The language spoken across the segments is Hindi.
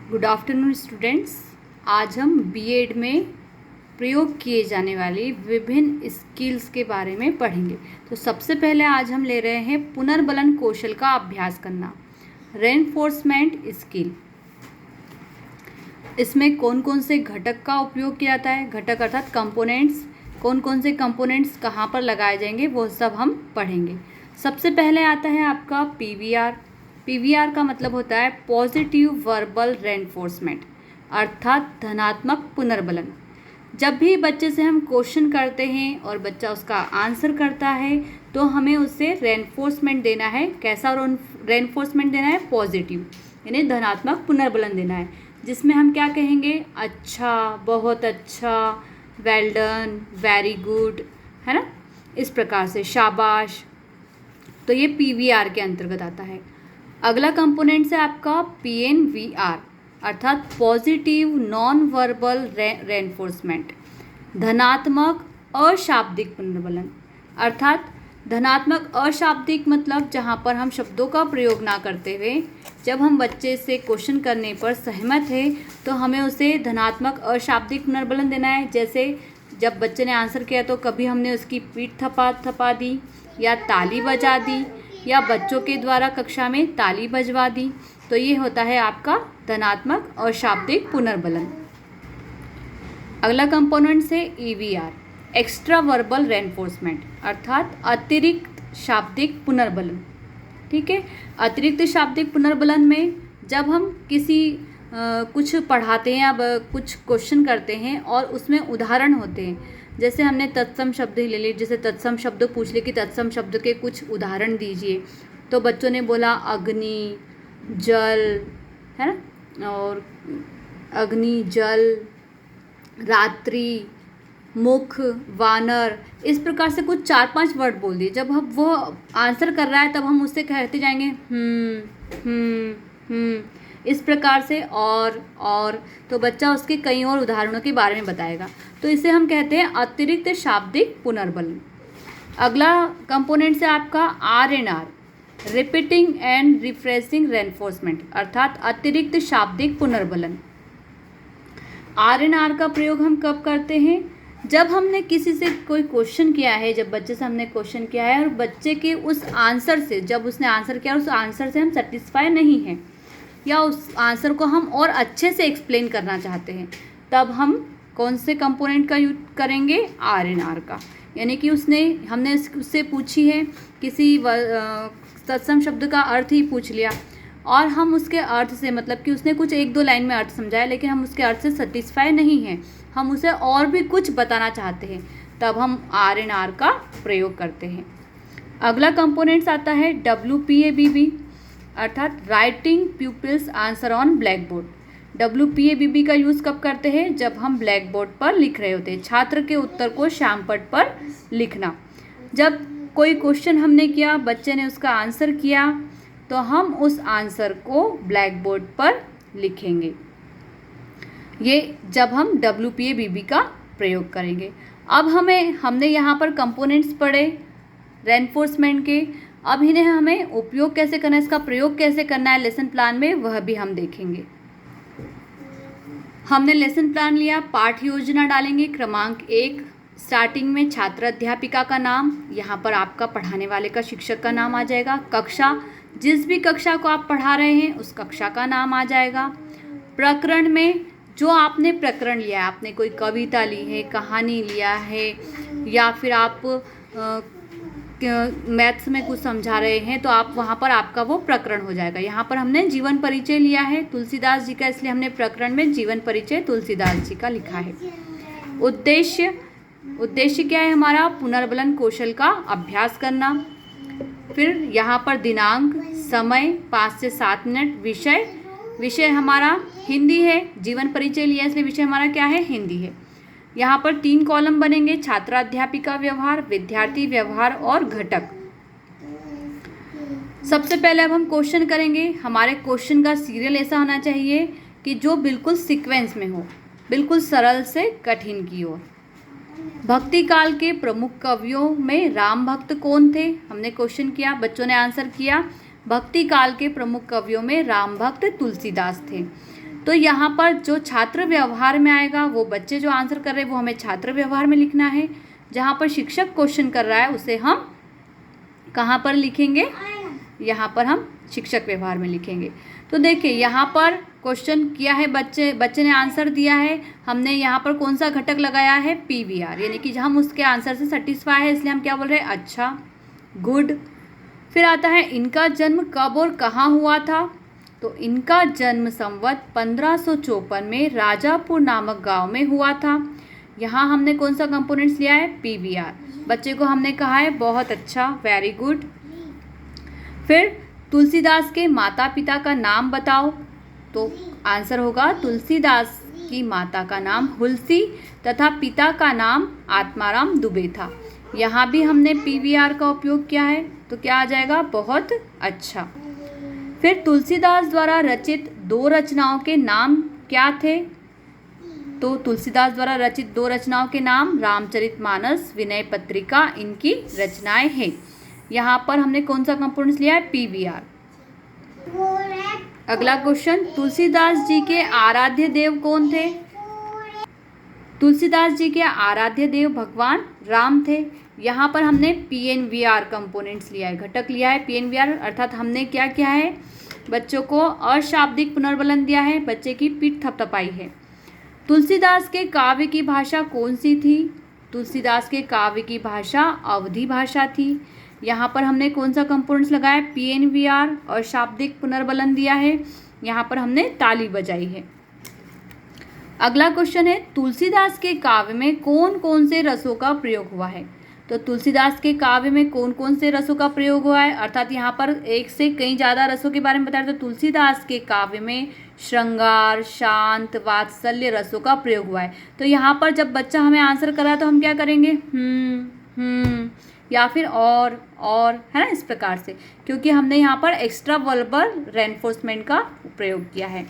Good afternoon students. आज हम बीएड में प्रयोग किए जाने वाली विभिन्न स्किल्स के बारे में पढ़ेंगे। तो सबसे पहले आज हम ले रहे हैं पुनर्बलन कौशल का अभ्यास करना, रेनफोर्समेंट स्किल। इसमें कौन कौन से घटक का उपयोग किया जाता है, घटक अर्थात कंपोनेंट्स, कौन कौन से कंपोनेंट्स कहाँ पर लगाए जाएंगे वो सब हम पढ़ेंगे। सबसे पहले आता है आपका पीवीआर। पीवीआर का मतलब होता है पॉजिटिव वर्बल रेनफोर्समेंट, अर्थात धनात्मक पुनर्बलन। जब भी बच्चे से हम क्वेश्चन करते हैं और बच्चा उसका आंसर करता है तो हमें उससे रेनफोर्समेंट देना है। कैसा रेनफोर्समेंट देना है? पॉजिटिव, यानी धनात्मक पुनर्बलन देना है, जिसमें हम क्या कहेंगे? अच्छा, बहुत अच्छा, वेल डन, वेरी गुड, है ना, इस प्रकार से, शाबाश। तो ये पीवीआर के अंतर्गत आता है। अगला कंपोनेंट है आपका पीएनवीआर, अर्थात पॉजिटिव नॉन वर्बल रेनफोर्समेंट, धनात्मक अशाब्दिक पुनर्बलन। अर्थात धनात्मक अशाब्दिक मतलब जहाँ पर हम शब्दों का प्रयोग ना करते हुए जब हम बच्चे से क्वेश्चन करने पर सहमत है तो हमें उसे धनात्मक अशाब्दिक पुनर्बलन देना है। जैसे जब बच्चे ने आंसर किया तो कभी हमने उसकी पीठ थपा दी, या ताली बजा दी, या बच्चों के द्वारा कक्षा में ताली बजवा दी। तो ये होता है आपका धनात्मक अशाब्दिक पुनर्बलन। अगला कंपोनेंट है ईवीआर, एक्स्ट्रा वर्बल रेनफोर्समेंट, अर्थात अतिरिक्त शाब्दिक पुनर्बलन। ठीक है, अतिरिक्त शाब्दिक पुनर्बलन में जब हम किसी कुछ पढ़ाते हैं या कुछ क्वेश्चन करते हैं और उसमें उदाहरण होते हैं, जैसे हमने तत्सम शब्द ही ले लिए, जैसे तत्सम शब्द पूछ लिए कि तत्सम शब्द के कुछ उदाहरण दीजिए, तो बच्चों ने बोला अग्नि, जल, है ना, और अग्नि, जल, रात्रि, मुख, वानर, इस प्रकार से कुछ 4-5 वर्ड बोल दिए। जब हम वो आंसर कर रहा है तब हम उससे कहते जाएंगे इस प्रकार से, और तो बच्चा उसके कई और उदाहरणों के बारे में बताएगा। तो इसे हम कहते हैं अतिरिक्त शाब्दिक पुनर्बलन। अगला कंपोनेंट है आपका RNR, repeating and refreshing reinforcement, अर्थात अतिरिक्त शाब्दिक पुनर्बलन। आरएनआर का प्रयोग हम कब करते हैं? जब हमने किसी से कोई क्वेश्चन किया है, जब बच्चे से हमने क्वेश्चन किया है और बच्चे के उस आंसर से, जब उसने आंसर किया उस आंसर से हम सेटिस्फाई नहीं हैं या उस आंसर को हम और अच्छे से एक्सप्लेन करना चाहते हैं, तब हम कौन से कंपोनेंट का यूज करेंगे? आरएनआर का। यानी कि हमने उससे पूछी है किसी तत्सम शब्द का अर्थ ही पूछ लिया और हम उसके अर्थ से, मतलब कि उसने कुछ 1-2 लाइन में अर्थ समझाया, लेकिन हम उसके अर्थ से सेटिस्फाई नहीं हैं, हम उसे और भी कुछ बताना चाहते हैं, तब हम आरएनआर का प्रयोग करते हैं। अगला कंपोनेंट्स आता है WPABB, अर्थात writing pupils answer on black board. WPABB का यूज़ कब करते हैं? जब हम ब्लैक बोर्ड पर लिख रहे होते हैं, छात्र के उत्तर को श्यामपट्ट पर लिखना। जब कोई क्वेश्चन हमने किया, बच्चे ने उसका आंसर किया, तो हम उस आंसर को ब्लैक बोर्ड पर लिखेंगे। ये जब हम WPABB का प्रयोग करेंगे। अब हमने यहाँ पर कंपोनेंट्स पढ़े रेनफोर्समेंट के, अब इन्हें हमें उपयोग कैसे करना है, इसका प्रयोग कैसे करना है लेसन प्लान में, वह भी हम देखेंगे। हमने लेसन प्लान लिया, पाठ योजना डालेंगे। क्रमांक 1, स्टार्टिंग में छात्र अध्यापिका का नाम, यहाँ पर आपका पढ़ाने वाले का, शिक्षक का नाम आ जाएगा। कक्षा, जिस भी कक्षा को आप पढ़ा रहे हैं उस कक्षा का नाम आ जाएगा। प्रकरण में जो आपने प्रकरण लिया है, आपने कोई कविता ली है, कहानी लिया है, या फिर आप मैथ्स में कुछ समझा रहे हैं, तो आप वहाँ पर आपका वो प्रकरण हो जाएगा। यहाँ पर हमने जीवन परिचय लिया है तुलसीदास जी का, इसलिए हमने प्रकरण में जीवन परिचय तुलसीदास जी का लिखा है। उद्देश्य क्या है हमारा? पुनर्बलन कौशल का अभ्यास करना। फिर यहाँ पर दिनांक, समय 5 से 7 मिनट, विषय हमारा हिंदी है, जीवन परिचय लिया इसलिए विषय हमारा क्या है? हिंदी है। यहाँ पर 3 कॉलम बनेंगे, छात्राध्यापिका व्यवहार, विद्यार्थी व्यवहार और घटक। सबसे पहले अब हम क्वेश्चन करेंगे। हमारे क्वेश्चन का सीरियल ऐसा होना चाहिए कि जो बिल्कुल सीक्वेंस में हो, बिल्कुल सरल से कठिन की ओर। भक्ति काल के प्रमुख कवियों में राम भक्त कौन थे? हमने क्वेश्चन किया, बच्चों ने आंसर किया। भक्ति काल के प्रमुख कवियों में राम भक्त तुलसीदास थे। तो यहाँ पर जो छात्र व्यवहार में आएगा वो बच्चे जो आंसर कर रहे हैं वो हमें छात्र व्यवहार में लिखना है। जहाँ पर शिक्षक क्वेश्चन कर रहा है उसे हम कहाँ पर लिखेंगे, यहाँ पर हम शिक्षक व्यवहार में लिखेंगे। तो देखिए यहाँ पर क्वेश्चन किया है बच्चे ने आंसर दिया है, हमने यहाँ पर कौन सा घटक लगाया है, PVR, यानी कि हम उसके आंसर से सेटिस्फाई है, इसलिए हम क्या बोल रहे हैं, अच्छा, गुड। फिर आता है इनका जन्म कब और कहाँ हुआ था। तो इनका जन्म संवत 1554 में राजापुर नामक गांव में हुआ था। यहाँ हमने कौन सा कंपोनेंट्स लिया है, PVR। बच्चे को हमने कहा है बहुत अच्छा, वेरी गुड। फिर तुलसीदास के माता पिता का नाम बताओ। तो आंसर होगा तुलसीदास की माता का नाम हुलसी तथा पिता का नाम आत्माराम दुबे था। यहाँ भी हमने PVR का उपयोग किया है, तो क्या आ जाएगा, बहुत अच्छा। फिर तुलसीदास द्वारा रचित 2 रचनाओं के नाम क्या थे। तो तुलसीदास द्वारा रचित 2 रचनाओं के नाम रामचरितमानस, विनय पत्रिका, इनकी रचनाएं हैं। यहाँ पर हमने कौन सा कंपोनेंट्स लिया है, PVR। अगला क्वेश्चन, तुलसीदास जी के आराध्य देव कौन थे। तुलसीदास जी के आराध्य देव भगवान राम थे। यहाँ पर हमने PNVR कंपोनेंट्स लिया है, घटक लिया है PNVR, अर्थात हमने क्या किया है, बच्चों को अशाब्दिक पुनर्बलन दिया है, बच्चे की पीठ थपथपाई है। तुलसीदास के काव्य की भाषा कौन सी थी। तुलसीदास के काव्य की भाषा अवधी भाषा थी। यहाँ पर हमने कौन सा कंपोनेंट्स लगाया, PNVR और शाब्दिक पुनर्बलन दिया है, यहाँ पर हमने ताली बजाई है। अगला क्वेश्चन है, तुलसीदास के काव्य में कौन कौन से रसों का प्रयोग हुआ है। तो तुलसीदास के काव्य में कौन कौन से रसों का प्रयोग हुआ है, अर्थात यहाँ पर एक से कई ज़्यादा रसों के बारे में बताया। तो तुलसीदास के काव्य में श्रृंगार, शांत, वात्सल्य रसों का प्रयोग हुआ है। तो यहाँ पर जब बच्चा हमें आंसर करा तो हम क्या करेंगे, या फिर और, है ना, इस प्रकार से, क्योंकि हमने यहाँ पर एक्स्ट्रा वर्बल रेनफोर्समेंट का प्रयोग किया है।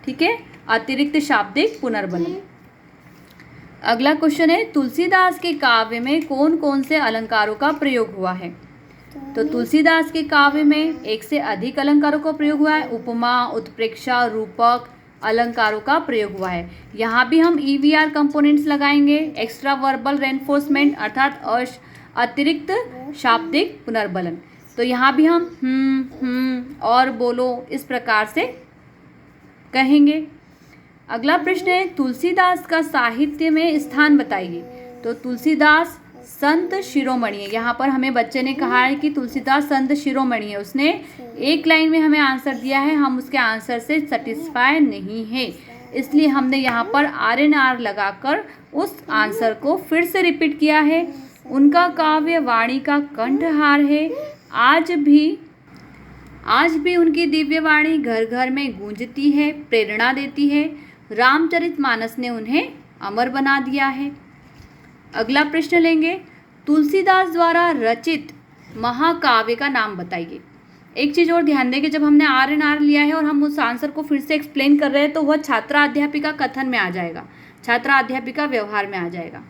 ठीक है, अतिरिक्त शाब्दिक पुनर्बलन। अगला क्वेश्चन है, तुलसीदास के काव्य में कौन कौन से अलंकारों का प्रयोग हुआ है। तो तुलसीदास के काव्य में एक से अधिक अलंकारों का प्रयोग हुआ है। उपमा, उत्प्रेक्षा, रूपक अलंकारों का प्रयोग हुआ है। यहाँ भी हम EVR कंपोनेंट्स लगाएंगे, एक्स्ट्रा वर्बल रेनफोर्समेंट अर्थात अतिरिक्त शाब्दिक पुनर्बलन। तो यहाँ भी हम और बोलो इस प्रकार से कहेंगे। अगला प्रश्न है, तुलसीदास का साहित्य में स्थान बताइए। तो तुलसीदास संत शिरोमणि है। यहाँ पर हमें बच्चे ने कहा है कि तुलसीदास संत शिरोमणि है, उसने एक लाइन में हमें आंसर दिया है, हम उसके आंसर से सेटिस्फाई नहीं है, इसलिए हमने यहाँ पर RNR लगाकर उस आंसर को फिर से रिपीट किया है। उनका काव्य वाणी का कंठहार है। आज भी उनकी दिव्य वाणी घर घर में गूंजती है, प्रेरणा देती है। रामचरितमानस ने उन्हें अमर बना दिया है। अगला प्रश्न लेंगे, तुलसीदास द्वारा रचित महाकाव्य का नाम बताइए। एक चीज़ और ध्यान दें कि जब हमने RNR लिया है और हम उस आंसर को फिर से एक्सप्लेन कर रहे हैं तो वह छात्रा अध्यापिका कथन में आ जाएगा, छात्रा अध्यापिका व्यवहार में आ जाएगा।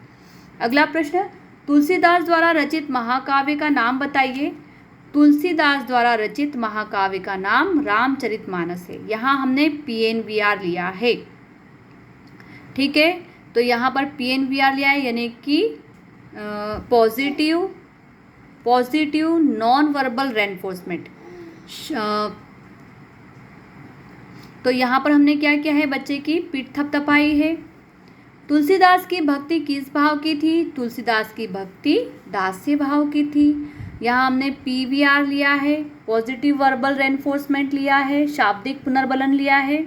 अगला प्रश्न, तुलसीदास द्वारा रचित महाकाव्य का नाम बताइए। तुलसीदास द्वारा रचित महाकाव्य का नाम रामचरितमानस है। यहाँ हमने PNVR लिया है। ठीक है, तो यहाँ पर PNVR लिया है, यानी कि पॉजिटिव नॉन वर्बल रेनफोर्समेंट। तो यहाँ पर हमने क्या किया है, बच्चे की पीठ थपथपाई है। तुलसीदास की भक्ति किस भाव की थी। तुलसीदास की भक्ति दास्य भाव की थी। यहाँ हमने PVR लिया है, पॉजिटिव वर्बल रेनफोर्समेंट लिया है, शाब्दिक पुनर्बलन लिया है।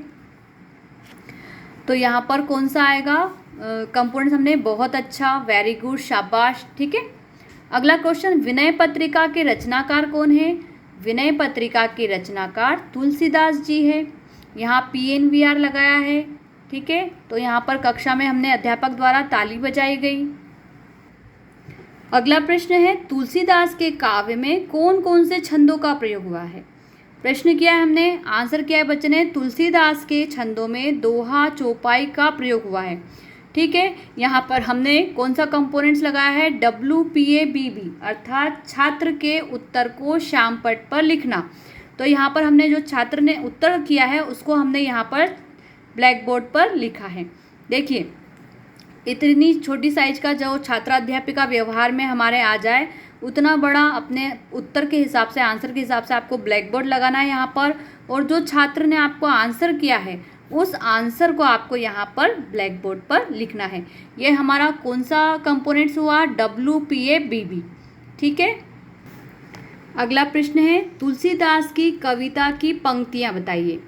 तो यहाँ पर कौन सा आएगा कंपोनेंट्स, हमने बहुत अच्छा, वेरी गुड, शाबाश। ठीक है, अगला क्वेश्चन, विनय पत्रिका के रचनाकार कौन है। विनय पत्रिका के रचनाकार तुलसीदास जी है। यहाँ PNVR लगाया है। ठीक है, तो यहाँ पर कक्षा में हमने अध्यापक द्वारा ताली बजाई गई। अगला प्रश्न है, तुलसीदास के काव्य में कौन कौन से छंदों का प्रयोग हुआ है। प्रश्न किया है हमने, आंसर किया है बच्चे ने, तुलसीदास के छंदों में दोहा, चौपाई का प्रयोग हुआ है। ठीक है, यहाँ पर हमने कौन सा कंपोनेंट्स लगाया है, WPABB अर्थात छात्र के उत्तर को श्यामपट्ट पर लिखना। तो यहाँ पर हमने जो छात्र ने उत्तर किया है उसको हमने यहाँ पर ब्लैक बोर्ड पर लिखा है। देखिए, इतनी छोटी साइज का जो छात्राध्यापिका व्यवहार में हमारे आ जाए, उतना बड़ा अपने उत्तर के हिसाब से, आंसर के हिसाब से आपको ब्लैक बोर्ड लगाना है यहाँ पर, और जो छात्र ने आपको आंसर किया है उस आंसर को आपको यहाँ पर ब्लैक बोर्ड पर लिखना है। ये हमारा कौन सा कंपोनेंट्स हुआ? WPABB। ठीक है। अगला प्रश्न है, तुलसीदास की कविता की पंक्तियाँ बताइए।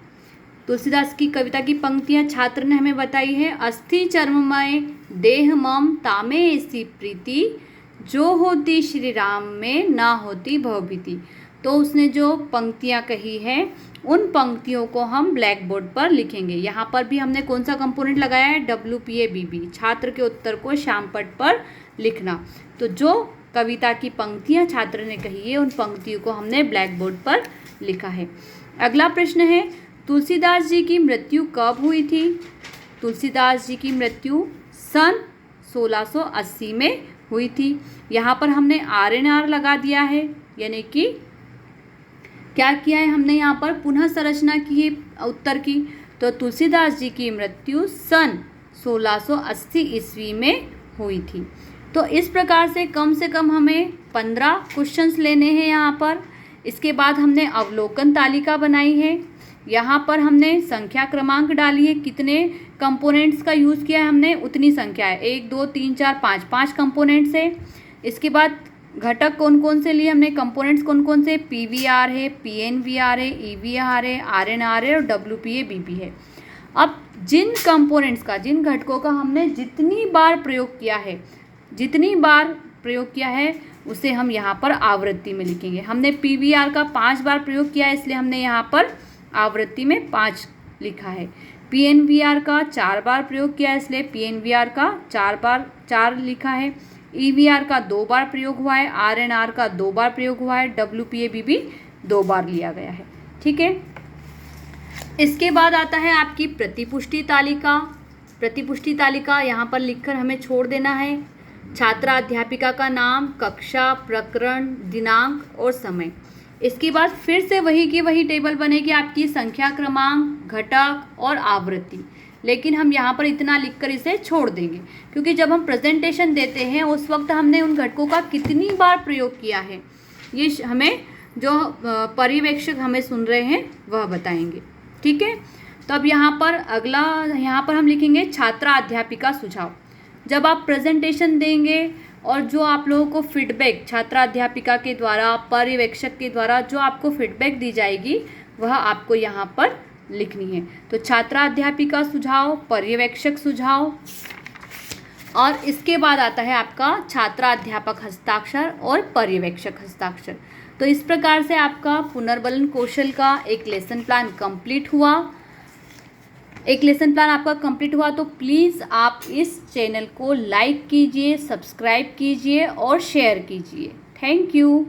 तुलसीदास की कविता की पंक्तियाँ छात्र ने हमें बताई है। अस्थि चर्ममय देह मम तामे ऐसी प्रीति, जो होती श्री राम में ना होती भवभीति। तो उसने जो पंक्तियाँ कही है उन पंक्तियों को हम ब्लैक बोर्ड पर लिखेंगे। यहाँ पर भी हमने कौन सा कंपोनेंट लगाया है? WPABB, छात्र के उत्तर को श्यामपट्ट पर लिखना। तो जो कविता की पंक्तियाँ छात्र ने कही है उन पंक्तियों को हमने ब्लैक बोर्ड पर लिखा है। अगला प्रश्न है, तुलसीदास जी की मृत्यु कब हुई थी? तुलसीदास जी की मृत्यु सन 1680 में हुई थी। यहाँ पर हमने RNR लगा दिया है, यानी कि क्या किया है हमने यहाँ पर? पुनः संरचना की है उत्तर की। तो तुलसीदास जी की मृत्यु सन 1680 ईस्वी में हुई थी। तो इस प्रकार से कम हमें 15 क्वेश्चंस लेने हैं यहाँ पर। इसके बाद हमने अवलोकन तालिका बनाई है। यहाँ पर हमने संख्या क्रमांक डाली है, कितने कंपोनेंट्स का यूज़ किया है हमने, उतनी संख्या है, 1 2 3 4 5 कंपोनेंट्स है। इसके बाद घटक कौन कौन से लिए हमने, कंपोनेंट्स कौन कौन से? PVR है, PNVR है, EVR है, RNR है और WPABB है। अब जिन कंपोनेंट्स का, जिन घटकों का हमने जितनी बार प्रयोग किया है उसे हम यहाँ पर आवृत्ति में लिखेंगे। हमने PVR का 5 बार प्रयोग किया है, इसलिए हमने यहाँ पर आवृत्ति में 5 लिखा है। PNVR का 4 बार प्रयोग किया है, इसलिए PNVR का 4 लिखा है। EVR का 2 बार प्रयोग हुआ है, RNR का 2 बार प्रयोग हुआ है, WPABB 2 बार लिया गया है। ठीक है। इसके बाद आता है आपकी प्रतिपुष्टि तालिका। प्रतिपुष्टि तालिका यहाँ पर लिखकर हमें छोड़ देना है। छात्रा अध्यापिका का नाम, कक्षा, प्रकरण, दिनांक और समय। इसके बाद फिर से वही की वही टेबल बनेगी आपकी, संख्या क्रमांक, घटक और आवृत्ति। लेकिन हम यहाँ पर इतना लिखकर इसे छोड़ देंगे, क्योंकि जब हम प्रेजेंटेशन देते हैं उस वक्त हमने उन घटकों का कितनी बार प्रयोग किया है ये हमें, जो पर्यवेक्षक हमें सुन रहे हैं वह बताएंगे। ठीक है। तो अब यहाँ पर हम लिखेंगे छात्रा अध्यापिका सुझाव। जब आप प्रेजेंटेशन देंगे और जो आप लोगों को फीडबैक छात्रा अध्यापिका के द्वारा, पर्यवेक्षक के द्वारा जो आपको फीडबैक दी जाएगी वह आपको यहाँ पर लिखनी है। तो छात्रा अध्यापिका सुझाव, पर्यवेक्षक सुझाव, और इसके बाद आता है आपका छात्रा अध्यापक हस्ताक्षर और पर्यवेक्षक हस्ताक्षर। तो इस प्रकार से आपका पुनर्बलन कौशल का एक लेसन प्लान कंप्लीट हुआ। तो प्लीज़ आप इस चैनल को लाइक कीजिए, सब्सक्राइब कीजिए और शेयर कीजिए। Thank you.